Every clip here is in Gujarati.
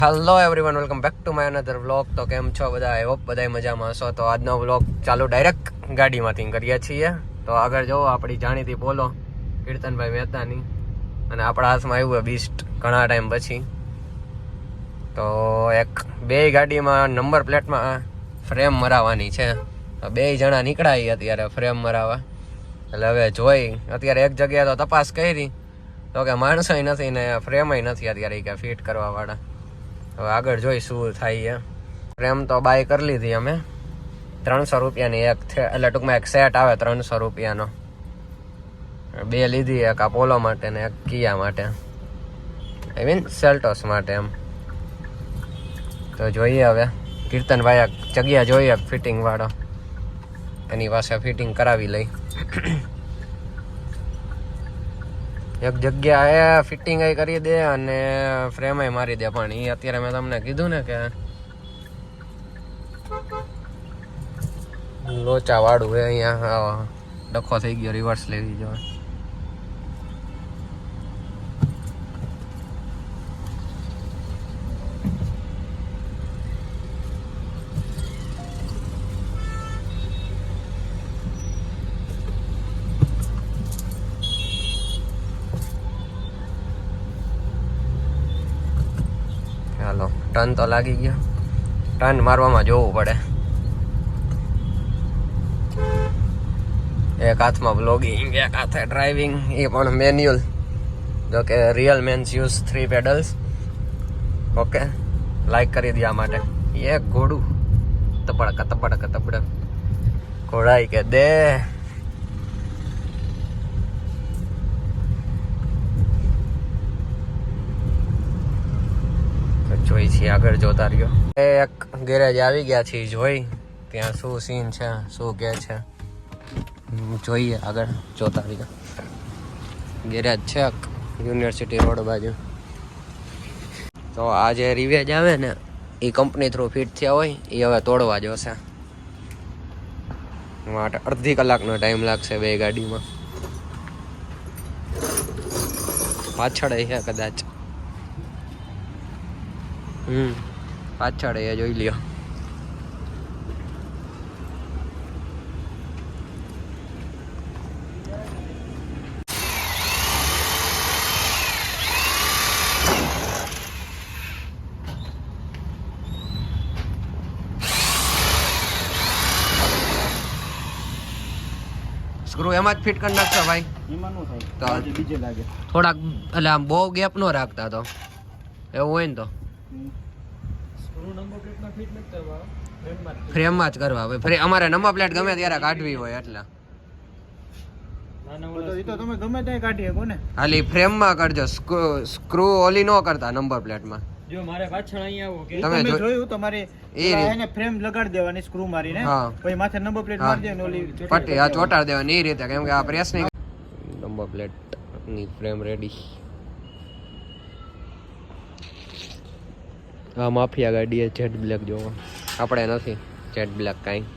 Hello everyone, welcome back to my another vlog. તો કેમ છો બધા? આઈ હોપ બધા મજામાં હશો. તો આજનો વ્લોગ ચાલુ ડાયરેક્ટ ગાડીમાંથી કરીએ છીએ. તો આગળ જોવો આપણી જાણીતી બોલો કીર્તનભાઈ મહેતાની, અને આપણા હાથમાં આવ્યું બીસ્ટ ઘણા ટાઈમ પછી. તો એક બે ગાડીમાં નંબર પ્લેટમાં ફ્રેમ મરાવવાની છે. તો બે જણા નીકળાય અત્યારે ફ્રેમ મરાવવા. એટલે હવે જોઈ અત્યારે એક જગ્યાએ તો તપાસ કરી તો કે માણસોય નથી ને ફ્રેમય નથી અત્યારે કે ફિટ કરવા વાળા. હવે આગળ જોઈ શું થાય. ફ્રેમ તો બાય કરી લીધી અમે 300 રૂપિયાની એક, એટલે ટૂંકમાં એક સેટ આવે 300 રૂપિયાનો. બે લીધી, એક પોલો માટે ને એક કિયા માટે, આઈ મીન સેલ્ટોસ માટે એમ. તો જોઈએ હવે કીર્તનભાઈ જગ્યા જોઈએ ફિટિંગ વાળો, એની પાસે ફિટિંગ કરાવી લઈ. એક જગ્યાએ ફિટિંગ કરી દે અને ફ્રેમ મારી દે, પણ એ અત્યારે મેં તમને કીધું ને કે લોચા વાળું હે. અહીંયા ડખો થઈ ગયો, રિવર્સ લેવી જોઈએ. ચાલો, ટર્ન તો લાગી ગયો. ટર્ન મારવામાં જોવું પડે. એક હાથમાં બ્લોગિંગ, એક હાથે ડ્રાઇવિંગ, એ પણ મેન્યુઅલ. જો કે real mens use 3 pedals. Okay, like કરી દે આ માટે. એક ઘોડું તપડક તપડક તપડક ઘોડાઈ કે દે. જોઈ છીએ આગળ, જોતા રહ્યો. એક ગેરેજ આવી ગયા છીએ, જોઈ ત્યાં શું સીન છે, શું કે છે જોઈએ આગળ, જોતા રહ્યો. ગેરેજ છે યુનિવર્સિટી રોડ બાજુ. તો આ જે રિવેજ આવે ને એ કંપની થ્રુ ફિટ થયા હોય, એ હવે તોડવા જોશે. માટે અડધી કલાકનો ટાઈમ લાગશે બે ગાડીમાં. પાછળ છે કદાચ, પાછળ એ જોઈ લ્યો. સ્ક્રૂ એમાં જ ફિટ કરી નાખશો ભાઈ? એમાં નો થાય તો બીજે લાગે થોડાક, એટલે આમ બહુ ગેપ નો રાખતા. તો એવું હોય ને તો ફ્રેમમાં જ કરવા હોય. અમારે નંબર પ્લેટ ગમે ત્યારે કાઢવી હોય એટલે તમે ગમે ત્યાં કાઢી શકો ને. ખાલી ફ્રેમમાં કરજો, સ્ક્રૂ ઓલી નો કરતા નંબર પ્લેટમાં. જો મારે પાછળ અહીંયા આવો કે તમે જોયું, તમારે એને ફ્રેમ લગાડી દેવાની સ્ક્રૂ મારીને, પછી માથે નંબર પ્લેટ મારી દેવાની, ઓલી પટ્ટી આ ચોટાડી દેવાની એ રીતે. કેમ કે આ પ્રેસ ની નંબર પ્લેટ ની ફ્રેમ રેડી. આ માફિયા ગાડી જેટ બ્લેક જોવો, આપણે નથી જેટ બ્લેક કાંઈ.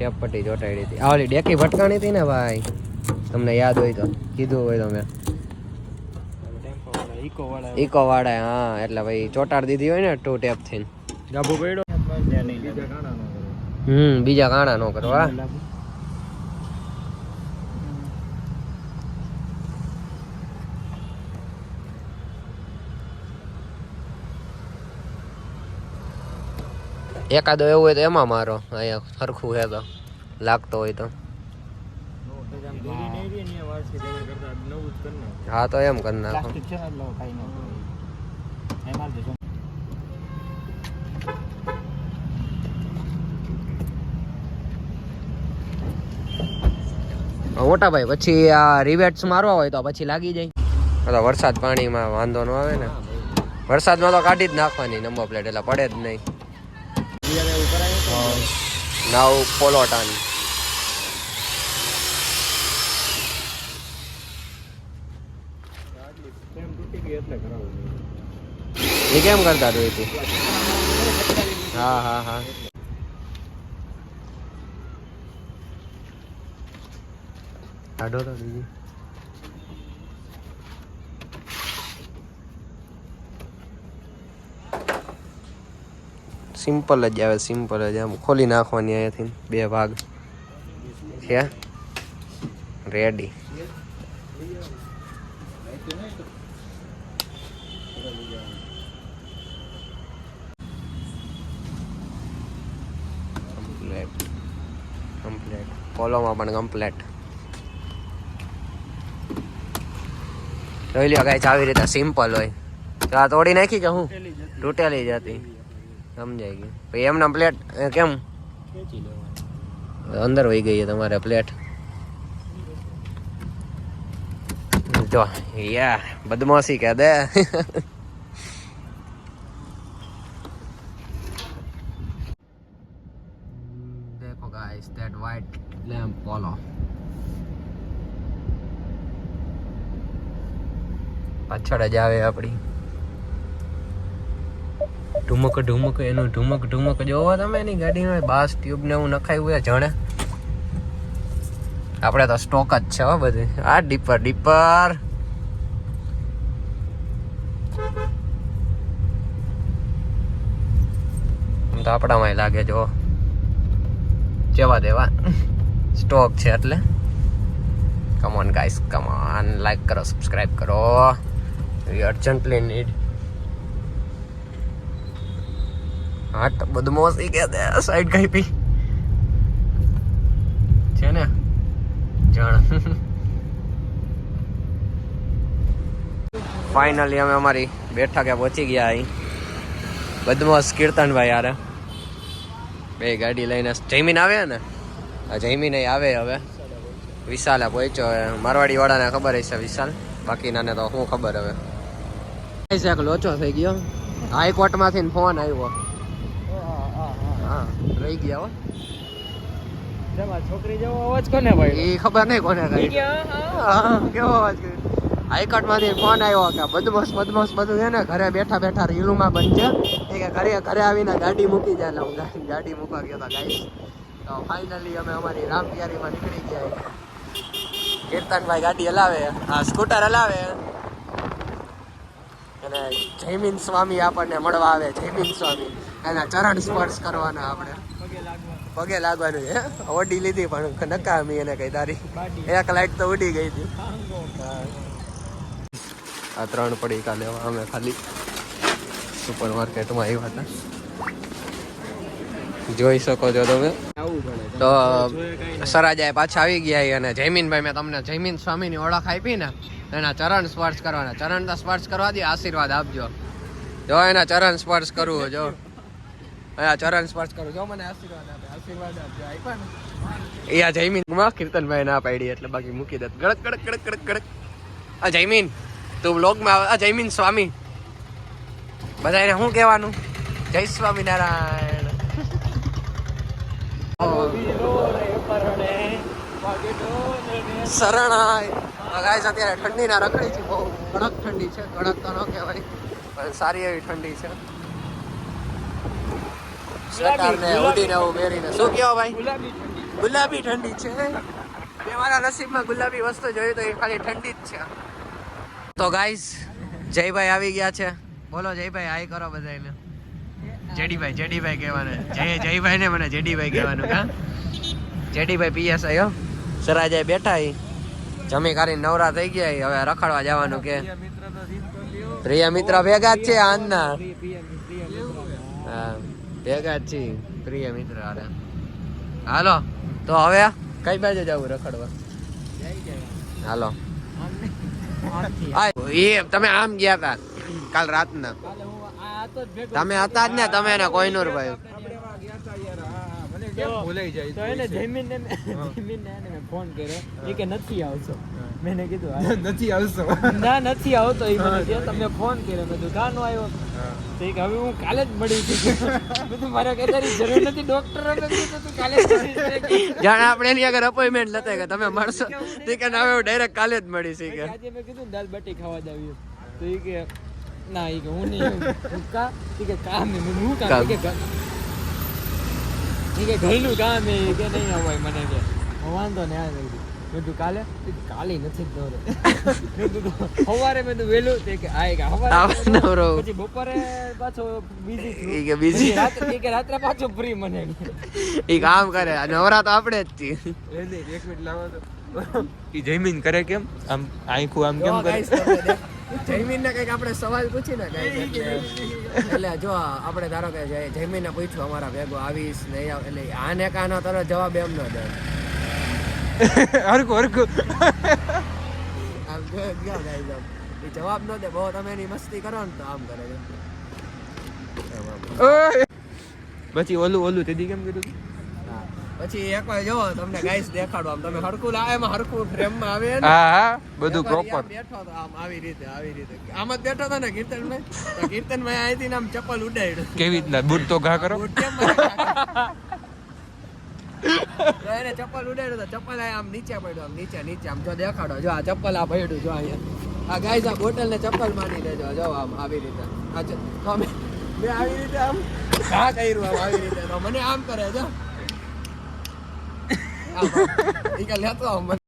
ટેપ પટ્ટી ચોટાડી હતી. આ ઓલી ડેકી ભટકાણી હતી ને ભાઈ, તમને યાદ હોય તો કીધું હોય તો મેં. ઈકો વાળા, હા. એટલે ભાઈ ચોટાડી દીધી હોય ને 2 ટેપ થી. ગાભો પડ્યો. બીજા કાણા નો કરવા. એકાદો એવું હોય તો એમાં મારો, અહીંયા સરખું છે તો લાગતો હોય તો. હા તો એમ કરી નાખો. મોટા ભાઈ પછી આ રિવેટ્સ મારવા હોય તો પછી લાગી જાય. વરસાદ પાણીમાં વાંધો ન આવે ને. વરસાદમાં તો કાઢી જ નાખવાની નંબર પ્લેટ એટલે પડે જ નહીં. નાવ પોલોટાન એ કેમ કરતા હતું તું? હા હા હા કાઢો તો બીજી. સિમ્પલ જ આવે, સિમ્પલ જ. આમ ખોલી નાખવાની અહીંયાથી 2 ભાગ છે. રેડી. કમ્પ્લેટ પોલોમાં પણ કમ્પ્લેટ. જોઈ લ્યો ગાઈસ, આવી રીતે સિમ્પલ હોય. તો આ તોડી નાખી કે હું તૂટેલી જતી સમજાઈ ગયું. પછી એમના પ્લેટ કેમ અંદર વહી ગઈ તમારે પ્લેટ? જો યા બદમાશી કે દે. देखो guys that white lamp polo. પાછળ જ આવે આપણી ઢુમક ઢુમક. એનું ઢુમક ઢુમક જોવો તમે એની ગાડીમાં. બાસ ટ્યુબ ને એવું નખાયું હોય જણે. આપણે તો સ્ટોક જ છે હો બધું. આ ડીપર ડીપર તો આપણામાં લાગે જો જેવા દેવા સ્ટોક છે એટલે. Come on guys, come on, like કરો, સબસ્ક્રાઇબ કરો. We urgently need. હા તો બદમાશી કે દે. સાઈડ કાપી છે ને જાણ. ફાઇનલી અમે અમારી બેઠા કે પહોંચી ગયા અહીં. બદમાશ કીર્તનભાઈ યાર 2 ગાડી લઈને. જયમીન આવે ને, જયમીન આવે હવે. વિશાલે પહોંચ્યો. મારવાડી વાળાને ખબર હશે વિશાલ, બાકીનાને તો શું ખબર. હવે એક લોચો થઈ ગયો. હાઈકોર્ટમાંથી ફોન આવ્યો. હા રહી ગયા હો. છોકરી જેવો અવાજ કોને ભાઈ? એ ખબર નહીં કોને કરી. કેવો અવાજ કર્યો? હાઈકોર્ટમાંથી ફોન આવ્યો કે બદમાશ બદમાશ બધું છે ને ઘરે બેઠા બેઠા રીલુમાં બનશે. એ કે ઘરે આવીને ગાડી મૂકી જાય. એટલે હું ગાડી મૂકવા ગયો હતા ગાઈસ. તો ફાઇનલી અમે અમારી રામપિયારીમાં નીકળી ગયા. કીર્તનભાઈ ગાડી હલાવે, હા સ્કૂટર હલાવે. અને જયમીન સ્વામી આપણને મળવા આવે. જયમીન સ્વામી એના ચરણ સ્પર્શ કરવાના. આપણે પગે લાગવાનું છે. ઓડી લીધી પણ નકામી એને કઈ તારી. એક લાઈટ તો ઉડી ગઈ હતી. આ 3 પડીકા લેવા અમે ખાલી સુપર માર્કેટમાં આવ્યા હતા. જોઈ શકો છો તમે. તો સરાજાએ પાછા આવી ગયા. અને જયમીનભાઈ, મેં તમને જયમીન સ્વામીની ઓળખ આપી ને, એના ચરણ સ્પર્શ કરવાના. ચરણ તો સ્પર્શ કરવા દે, આશીર્વાદ આપજો. જો એના ચરણ સ્પર્શ કરવું. જો અહીંયા ચરણ સ્પર્શ કરું. જો મને આશીર્વાદ આપે. આશીર્વાદ આપજો. આપ્યા ને અહીંયા જયમીનમાં કીર્તનભાઈ ના પાડી એટલે બાકી મૂકી દે. ગડક ગડક ગડક ગડક ગડક. આ જયમીન તું બ્લોગમાં આ જયમીન સ્વામી બધાને શું કહેવાનું? જય સ્વામિનારાયણ. શરણાય. ગાઈસ અત્યારે ઠંડીના રખડી છે. બહુ કડક ઠંડી છે. કડક તો ન કહેવાય પણ સારી એવી ઠંડી છે. સ્વેટરને ઉડીને એવું પહેરીને. શું કહો ભાઈ? ગુલાબી ઠંડી છે. મેં મારા નસીબમાં ગુલાબી વસ્તુ જોઈ તો એ ખાલી ઠંડી જ છે. તો ગાઈસ જયભાઈ આવી ગયા છે. બોલો જયભાઈ, હાઈ કરો બધાને. જેડીભાઈ કહેવાનું. જયભાઈ ને મને જેડીભાઈ કહેવાનું. કા જેડીભાઈ પીએસઆઈ હો. સરાજાએ બેઠા જમી કરીને નવરા થઈ ગયા. હવે રખડવા જવાનું કે પ્રિય મિત્ર ભેગા જ છે. આજના હા ભેગા જ છીએ પ્રિય મિત્ર. હાલો તો હવે કઈ બાજુ જવું રખડવા? હાલો એ તમે આમ ગયા હતા કાલ રાતના તમે હતા જ ને તમે ને કોઈનુર ભાઈ ફોન કર્યો એ કે નથી આવશો મેં કીધું નથી આવશો ના નથી આવતો એ મને કે તમે ફોન કર્યો મેં કીધું કાનો આવ્યો તો એ હવે હું કાલે જ મળી છું બધું મારે કઈ તારી જરૂર નથી ડોક્ટર તું કાલે જ મળી જાણે આપણે એની આગળ અપોઇન્ટમેન્ટ લેતા કે તમે મળશો તે કે ના હવે ડાયરેક્ટ કાલે જ મળી છે કે આજે મેં કીધું દાલ બાટી ખાવા જાવી તો એ કે ના એ કે હું નહીં હું કા કે કામ હું કામ કે ઘરનું કામ એ કે નહીં હોય મને કે વાંધો ને આ મેં તું કાલે નથી જ દોરે સવારે મેં તું વહેલું તે કે આ કે સવારે પછી બપોરે પાછો બીજી કે બીજી રાત્રે પાછો ફ્રી મને એ કામ કરે નવરા તો આપણે જ છીએ એક મિનિટ લાવો તો ઈ જયમીન કરે કેમ આમ આંખું આમ કેમ કરે જયમીન ને કઈક આપણે સવાલ પૂછી ને એટલે જો આપણે ધારો કે જયમીન ને પૂછ્યું અમારા ભેગો આવીશ નહીં આવ એટલે આને કાનો તારો જવાબ એમ ન દે હરકું આમ ગયો ગાઈસ એ જવાબ ન દે બહુ તમે એની મસ્તી કરો ને તો આમ કરે પછી ઓલું તેદી કેમ કીધું પછી એકવાર જો તમને ગાઈસ દેખાડો આમ તમે હરકું લાવે એમાં હરકું ફ્રેમમાં આવે ને હા બધું પ્રોપર બેઠો તો આમ આવી રીતે આમ જ બેઠો તો ને કીર્તનભાઈ તો કીર્તનભાઈ અહીંથી આમ ચપ્પલ ઉડાડ્યું કેવી રીતના બૂટ તો ઘા કરો એને ચપ્પલ ઉડાડ્યું તો ચપ્પલ આમ નીચે પડ્યું આમ નીચે આમ જો દેખાડો જો આ ચપ્પલ આ પડ્યું જો અહીંયા આ ગાઈસ આ બોટલ ને ચપ્પલ માની લેજો જો આમ આવી રીતે આ તો મેં આવી રીતે આમ ઘા કર્યું આમ આવી રીતે તો મને આમ કરે જો એ કે લેતો આવ